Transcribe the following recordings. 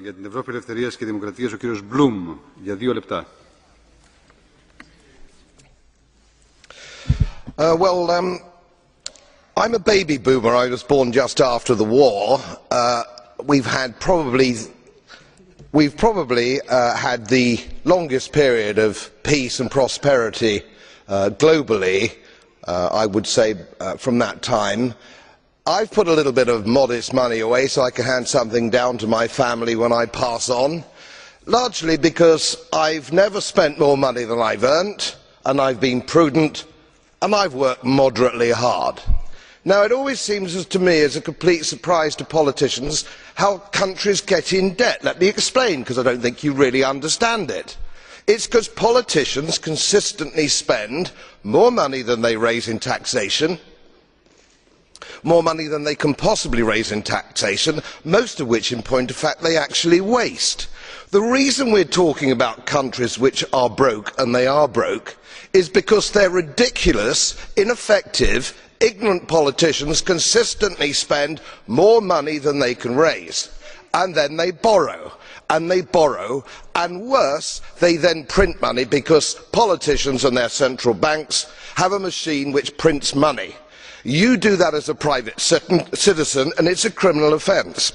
Για την Ευρώπη Ελευθερίας και Δημοκρατίας, ο κύριος Μπλουμ, για 2 λεπτά. I'm a baby boomer. I was born just after the war. We've probably had the longest period of peace and prosperity globally, I would say, from that time. I've put a little bit of modest money away so I can hand something down to my family when I pass on, largely because I've never spent more money than I've earned, and I've been prudent, and I've worked moderately hard. Now, it always seems to me as a complete surprise to politicians how countries get in debt. Let me explain, because I don't think you really understand it. It's because politicians consistently spend more money than they raise in taxation, more money than they can possibly raise in taxation, most of which, in point of fact, they actually waste. The reason we're talking about countries which are broke, and they are broke, is because their ridiculous, ineffective, ignorant politicians consistently spend more money than they can raise, and then they borrow, and worse, they then print money because politicians and their central banks have a machine which prints money. You do that as a private citizen, and it's a criminal offence.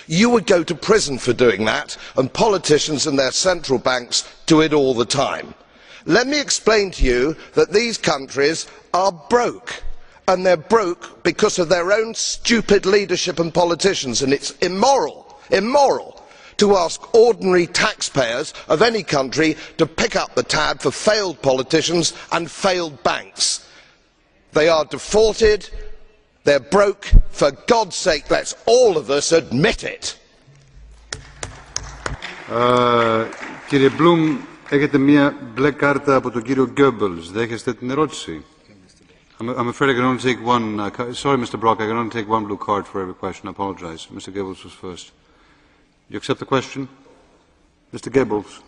You would go to prison for doing that, and politicians and their central banks do it all the time. Let me explain to you that these countries are broke, and they're broke because of their own stupid leadership and politicians, and it's immoral to ask ordinary taxpayers of any country to pick up the tab for failed politicians and failed banks. They are defaulted, they're broke. For God's sake, let's all of us admit it. Κύριε Μπλουμ, έχετε μία μπλε κάρτα από τον κύριο Goebbels. Δέχεστε την ερώτηση? I'm afraid I can only take one. Sorry, Mr. Brok, I can only take one blue card for every question. I apologize. Mr. Goebbels was first. You accept the question? Mr. Goebbels,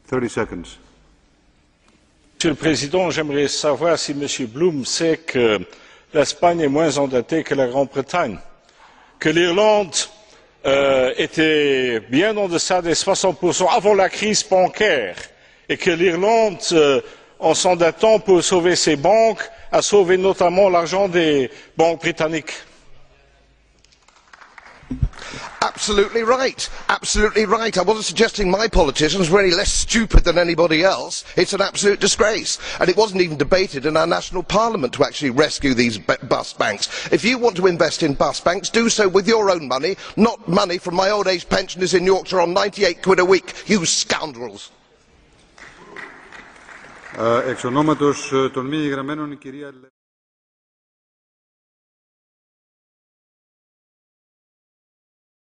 30 seconds. Monsieur le Président, j'aimerais savoir si M. Blum sait que l'Espagne est moins endettée que la Grande-Bretagne, que l'Irlande était bien en deçà des 60% avant la crise bancaire, et que l'Irlande, en s'endettant pour sauver ses banques, a sauvé notamment l'argent des banques britanniques. Absolutely right. Absolutely right. I wasn't suggesting my politicians were any less stupid than anybody else. It's an absolute disgrace. And it wasn't even debated in our national parliament to actually rescue these bust banks. If you want to invest in bust banks, do so with your own money, not money from my old age pensioners in Yorkshire on 98 quid a week. You scoundrels. Εξ ονόματος των μη εγγραμμένων, η κυρία